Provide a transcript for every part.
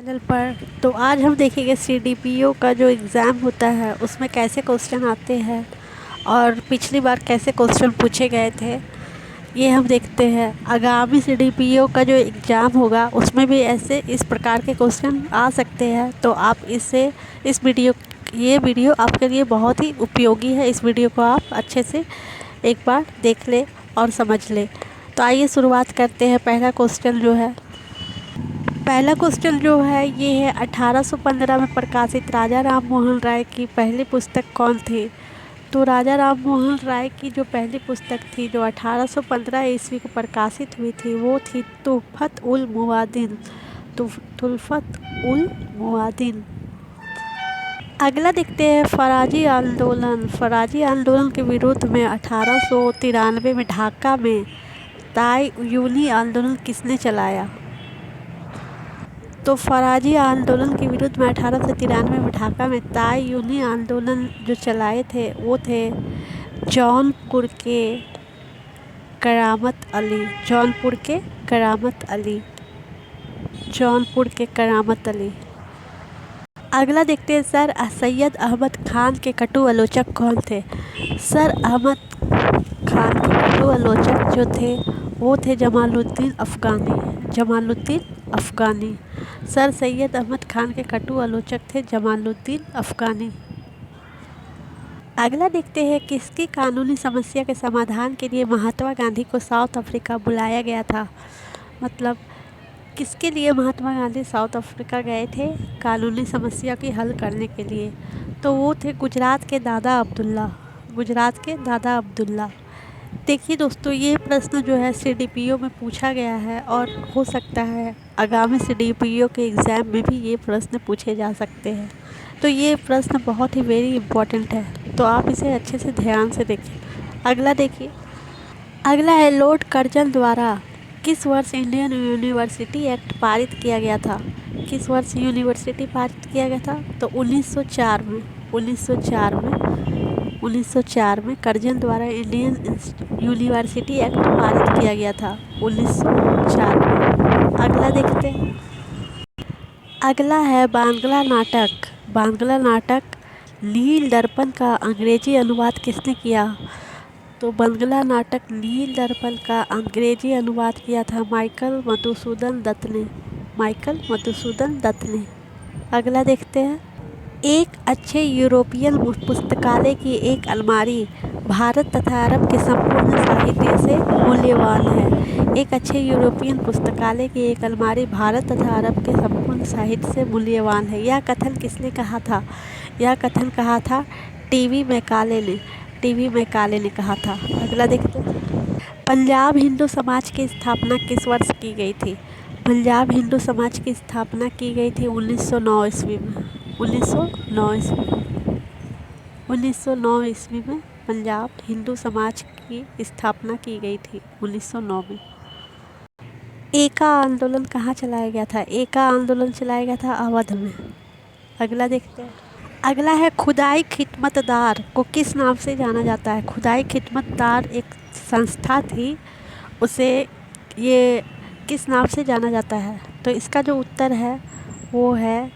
Channel पर। तो आज हम देखेंगे सीडीपीओ का जो एग्ज़ाम होता है उसमें कैसे क्वेश्चन आते हैं और पिछली बार कैसे क्वेश्चन पूछे गए थे, ये हम देखते हैं। आगामी सीडीपीओ का जो एग्ज़ाम होगा उसमें भी ऐसे इस प्रकार के क्वेश्चन आ सकते हैं। तो आप ये वीडियो आपके लिए बहुत ही उपयोगी है। इस वीडियो को आप अच्छे से एक बार देख लें और समझ लें। तो आइए शुरुआत करते हैं। पहला क्वेश्चन जो है ये है, 1815 में प्रकाशित राजा राम मोहन राय की पहली पुस्तक कौन थी? तो राजा राम मोहन राय की जो पहली पुस्तक थी जो 1815 ईस्वी को प्रकाशित हुई थी वो थी तुहफत उल मुवादिन। तुहफत उल मुवादिन। अगला देखते हैं, फराजी आंदोलन। फराजी आंदोलन के विरोध में 1893 में ढाका में ताययूनी आंदोलन किसने चलाया? तो फराजी आंदोलन के विरुद्ध में 1893 में ढाका में ताययूनी आंदोलन जो चलाए थे वो थे जौनपुर के करामत अली। जौनपुर के करामत अली। अगला देखते हैं, सर सैयद अहमद खान के कटु आलोचक कौन थे? सर अहमद खान के कटु आलोचक जो थे वो थे जमालुद्दीन अफ़गानी। सर सैयद अहमद खान के कटु आलोचक थे जमालुद्दीन अफ़गानी। अगला देखते हैं, किसकी कानूनी समस्या के समाधान के लिए महात्मा गांधी को साउथ अफ्रीका बुलाया गया था? मतलब किसके लिए महात्मा गांधी साउथ अफ्रीका गए थे कानूनी समस्या की हल करने के लिए? तो वो थे गुजरात के दादा अब्दुल्ला। देखिए दोस्तों, ये प्रश्न जो है सीडीपीओ में पूछा गया है और हो सकता है आगामी सीडीपीओ के एग्ज़ाम में भी ये प्रश्न पूछे जा सकते हैं। तो ये प्रश्न बहुत ही वेरी इंपॉर्टेंट है, तो आप इसे अच्छे से ध्यान से देखें। अगला देखिए, अगला है, लॉर्ड कर्जन द्वारा किस वर्ष इंडियन यूनिवर्सिटी एक्ट पारित किया गया था? किस वर्ष यूनिवर्सिटी पारित किया गया था? तो 1904 में कर्जन द्वारा इंडियन यूनिवर्सिटी एक्ट पारित किया गया था 1904 में। अगला देखते हैं, अगला है बांग्ला नाटक नील दर्पण का अंग्रेजी अनुवाद किसने किया? तो बांग्ला नाटक नील दर्पण का अंग्रेजी अनुवाद किया था माइकल मधुसूदन दत्त ने। अगला देखते हैं, एक अच्छे यूरोपियन पुस्तकालय की एक अलमारी भारत तथा अरब के संपूर्ण साहित्य से मूल्यवान है। एक अच्छे यूरोपियन पुस्तकालय की एक अलमारी भारत तथा अरब के संपूर्ण साहित्य से मूल्यवान है। यह कथन किसने कहा था? यह कथन कहा था टीवी मैकाले ने कहा था। अगला देखते हैं, पंजाब हिंदू समाज की स्थापना किस वर्ष की गई थी? पंजाब हिंदू समाज की स्थापना की गई थी 1909 ईस्वी में। 1909 ईस्वी में पंजाब हिंदू समाज की स्थापना की गई थी 1909 में। एका आंदोलन कहाँ चलाया गया था? एका आंदोलन चलाया गया था अवध में। अगला देखते हैं, अगला है, खुदाई खिदमतदार को किस नाम से जाना जाता है? खुदाई खिदमतदार एक संस्था थी, उसे ये किस नाम से जाना जाता है? तो इसका जो उत्तर है वो है,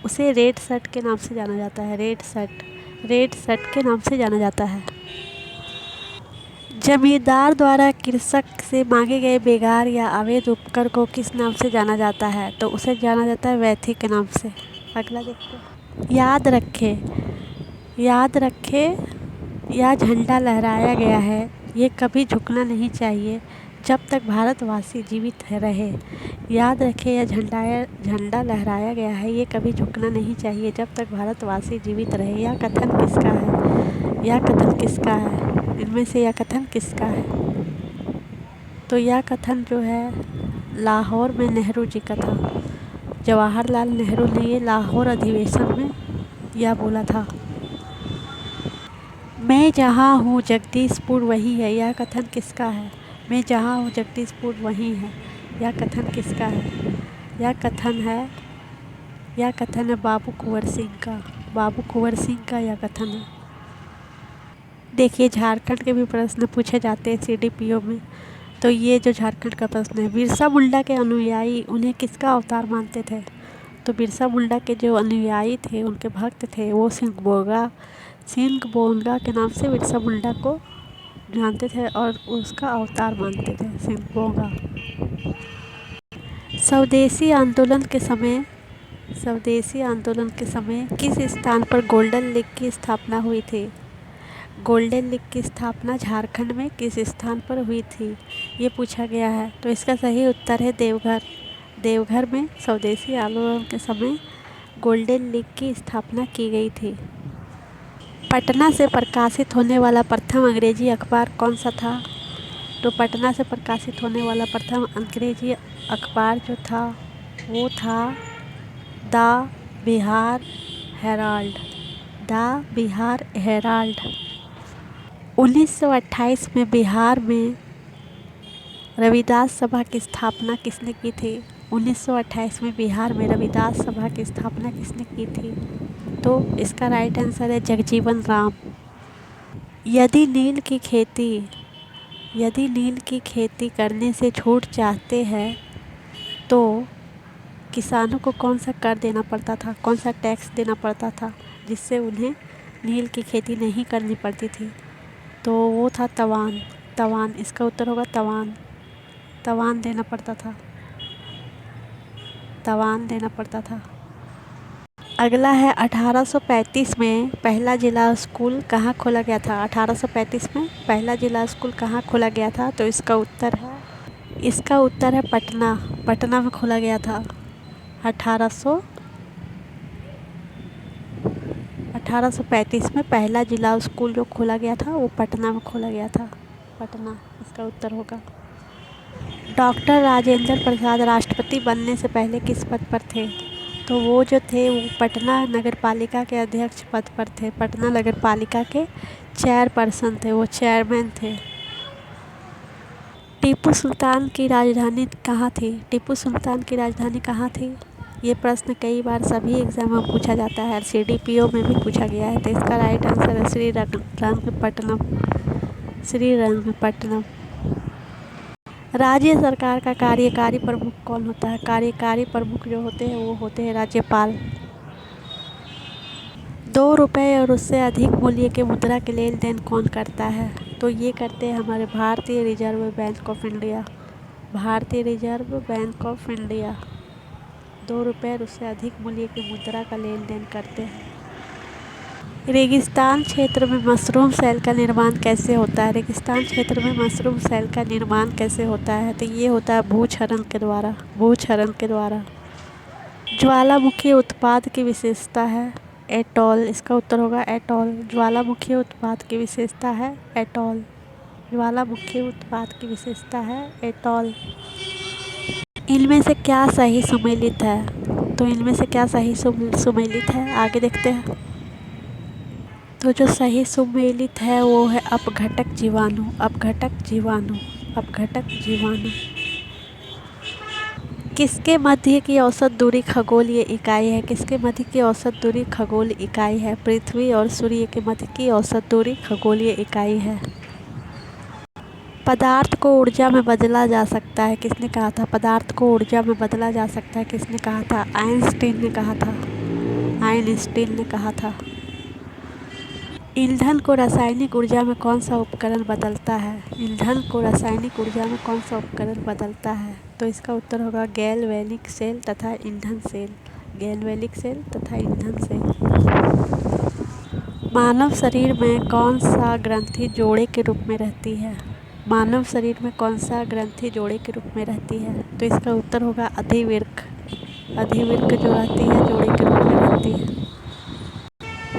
उसे रेड शर्ट के नाम से जाना जाता है। रेड शर्ट के नाम से जाना जाता है। जमींदार द्वारा कृषक से मांगे गए बेगार या अवैध उपकर को किस नाम से जाना जाता है? तो उसे जाना जाता है वैथी के नाम से। अगला देखते हैं, याद रखे यह झंडा लहराया गया है, ये कभी झुकना नहीं चाहिए जब तक भारतवासी जीवित रहे। याद रखें, यह झंडा लहराया गया है, ये कभी झुकना नहीं चाहिए जब तक भारतवासी जीवित रहे। यह कथन किसका है? इनमें से यह कथन किसका है? तो यह कथन जो है लाहौर में नेहरू जी का था। जवाहरलाल नेहरू ने ये लाहौर अधिवेशन में यह बोला था। मैं जहाँ हूँ जगदीशपुर वही है, यह कथन किसका है? मैं जहाँ हूँ जगदीशपुर वही है, यह कथन किसका है? यह कथन है बाबू कुंवर सिंह का यह कथन है। देखिए, झारखंड के भी प्रश्न पूछे जाते हैं सीडीपीओ में। तो ये जो झारखंड का प्रश्न है, बिरसा मुंडा के अनुयायी उन्हें किसका अवतार मानते थे? तो बिरसा मुंडा के जो अनुयायी थे, उनके भक्त थे, वो सिंघबोंगा के नाम से बिरसा मुंडा को जानते थे और उसका अवतार मानते थे, सिंघबोंगा। स्वदेशी आंदोलन के समय किस स्थान पर गोल्डन लीग की स्थापना हुई थी? गोल्डन लीग की स्थापना झारखंड में किस स्थान पर हुई थी, ये पूछा गया है। तो इसका सही उत्तर है देवघर। देवघर में स्वदेशी आंदोलन के समय गोल्डन लीग की स्थापना की गई थी। पटना से प्रकाशित होने वाला प्रथम अंग्रेजी अखबार कौन सा था? तो पटना से प्रकाशित होने वाला प्रथम अंग्रेजी अखबार जो था वो था the Bihar Herald. The Bihar Herald. 1928 में बिहार में रविदास सभा की स्थापना किसने की थी? 1928 में बिहार में रविदास सभा की स्थापना किसने की थी? तो इसका राइट आंसर है जगजीवन राम। यदि नील की खेती करने से छूट चाहते हैं तो किसानों को कौन सा कर देना पड़ता था, कौन सा टैक्स देना पड़ता था जिससे उन्हें नील की खेती नहीं करनी पड़ती थी? तो वो था तवान। इसका उत्तर होगा तवान देना पड़ता था। अगला है 1835 में पहला जिला स्कूल कहाँ खोला गया था? 1835 में पहला जिला स्कूल कहाँ खोला गया था? तो इसका उत्तर है पटना में खोला गया था। 1835 में पहला जिला स्कूल जो खोला गया था वो पटना में खोला गया था। पटना इसका उत्तर होगा। डॉक्टर राजेंद्र प्रसाद राष्ट्रपति बनने से पहले किस पद पर थे? तो वो जो थे वो पटना नगर पालिका के अध्यक्ष पद पर थे। पटना नगर पालिका के चेयरपर्सन थे, वो चेयरमैन थे। टीपू सुल्तान की राजधानी कहाँ थी? टीपू सुल्तान की राजधानी कहाँ थी? ये प्रश्न कई बार सभी एग्जाम में पूछा जाता है, CDPO में भी पूछा गया है। तो इसका राइट आंसर है श्रीरंगपट्टनम। राज्य सरकार का कार्यकारी प्रमुख कौन होता है? कार्यकारी प्रमुख जो होते हैं वो होते हैं राज्यपाल। 2 रुपये और उससे अधिक मूल्य के मुद्रा के लेन देन कौन करता है? तो ये करते हैं हमारे भारतीय रिजर्व बैंक ऑफ इंडिया। भारतीय रिजर्व बैंक ऑफ इंडिया 2 रुपये और उससे अधिक मूल्य की मुद्रा का लेन देन करते हैं। रेगिस्तान क्षेत्र में मशरूम सेल का निर्माण कैसे होता है? रेगिस्तान क्षेत्र में मशरूम सेल का निर्माण कैसे होता है? तो ये होता है भूक्षरण के द्वारा। ज्वालामुखी उत्पाद की विशेषता है एटॉल। इसका उत्तर होगा एटॉल। ज्वालामुखी उत्पाद की विशेषता है एटॉल। इनमें से क्या सही सुमेलित है? तो इनमें से क्या सही सुमेलित है, आगे देखते हैं। तो जो सही सुमेलित है वो है अपघटक जीवाणु। किसके मध्य की औसत दूरी खगोलीय इकाई है? पृथ्वी और सूर्य के मध्य की औसत दूरी खगोलीय इकाई है। पदार्थ को ऊर्जा में बदला जा सकता है, किसने कहा था? किसने कहा था? आइंस्टीन ने कहा था। ईंधन को रासायनिक ऊर्जा में कौन सा उपकरण बदलता है? तो इसका उत्तर होगा गैल्वेनिक सेल तथा ईंधन सेल। मानव शरीर में कौन सा ग्रंथि जोड़े के रूप में रहती है? तो इसका उत्तर होगा अधिवृक्क जो रहती है जोड़े के रूप में रहती है।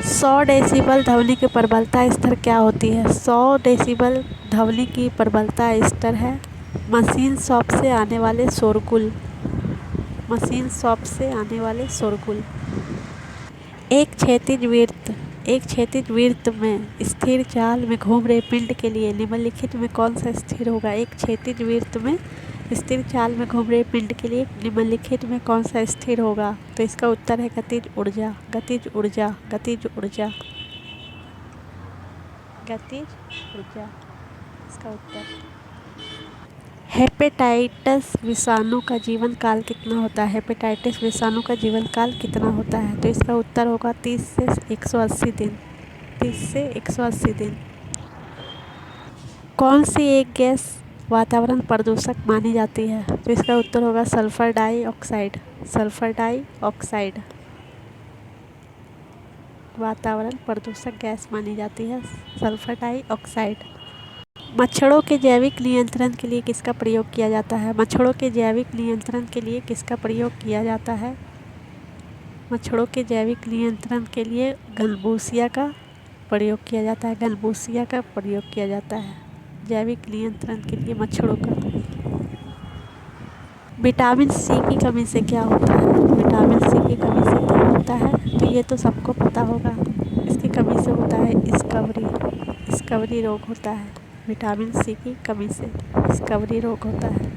100 डेसिबल ध्वनि की प्रबलता स्तर क्या होती है? 100 डेसिबल ध्वनि की प्रबलता स्तर है मशीन शॉप से आने वाले शोरगुल। एक क्षैतिज वृत्त में स्थिर चाल में घूम रहे पिंड के लिए निम्नलिखित में कौन सा स्थिर होगा? एक क्षैतिज वृत्त में स्थिर चाल में घूम रहे पिंड के लिए निम्नलिखित में कौन सा स्थिर होगा? तो इसका उत्तर है गतिज ऊर्जा। इसका उत्तर। हेपेटाइटिस विषाणु का जीवन काल कितना होता है? हेपेटाइटिस विषाणु का जीवन काल कितना होता है? तो इसका उत्तर होगा 30 से 180 दिन। 30 से 180 दिन। कौन सी एक गैस वातावरण प्रदूषक मानी जाती है? तो इसका उत्तर होगा सल्फर डाइऑक्साइड। सल्फर डाइऑक्साइड वातावरण प्रदूषक गैस मानी जाती है, सल्फर डाइऑक्साइड। मच्छरों के जैविक नियंत्रण के लिए किसका प्रयोग किया जाता है? मच्छरों के जैविक नियंत्रण के लिए किसका प्रयोग किया जाता है? मच्छरों के जैविक नियंत्रण के लिए गलबूसिया का प्रयोग किया जाता है। गलबूसिया का प्रयोग किया जाता है जैविक नियंत्रण के लिए मच्छरों का। विटामिन सी की कमी से क्या होता है? विटामिन सी की कमी से क्या होता है? तो ये तो सबको पता होगा। इसकी कमी से होता है स्कर्वी रोग होता है। विटामिन सी की कमी से स्कर्वी रोग होता है।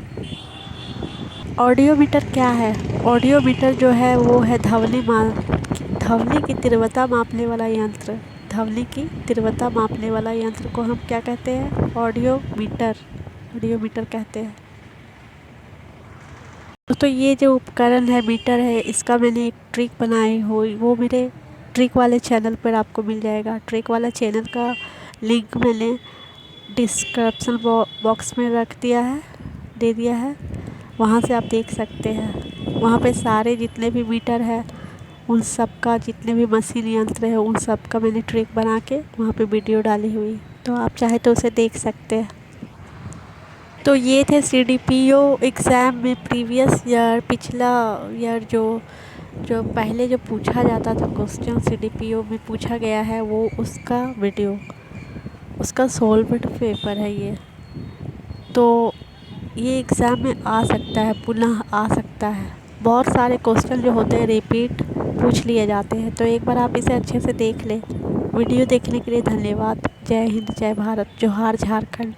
ऑडियोमीटर क्या है? ऑडियोमीटर जो है वो है ध्वनि की तीव्रता मापने वाला यंत्र। ध्वनि की तीव्रता मापने वाला यंत्र को हम क्या कहते हैं? ऑडियोमीटर कहते हैं। तो ये जो उपकरण है, मीटर है, इसका मैंने एक ट्रिक बनाई हुई, वो मेरे ट्रिक वाले चैनल पर आपको मिल जाएगा। ट्रिक वाला चैनल का लिंक मैंने डिस्क्रिप्शन बॉक्स में दे दिया है। वहाँ से आप देख सकते हैं। वहाँ पे सारे जितने भी मीटर है उन सब का, जितने भी मशीन यंत्र है उन सब का मैंने ट्रिक बना के वहाँ पे वीडियो डाली हुई, तो आप चाहे तो उसे देख सकते हैं। तो ये थे CDPO एग्ज़ाम में प्रीवियस ईयर, पिछला ईयर जो पहले जो पूछा जाता था क्वेश्चन CDPO में पूछा गया है, वो उसका वीडियो, उसका सॉल्व्ड पेपर है ये। तो ये एग्ज़ाम में आ सकता है, पुनः आ सकता है। बहुत सारे क्वेश्चन जो होते हैं रिपीट पूछ लिए जाते हैं, तो एक बार आप इसे अच्छे से देख लें। वीडियो देखने के लिए धन्यवाद। जय हिंद, जय भारत, जोहार झारखंड।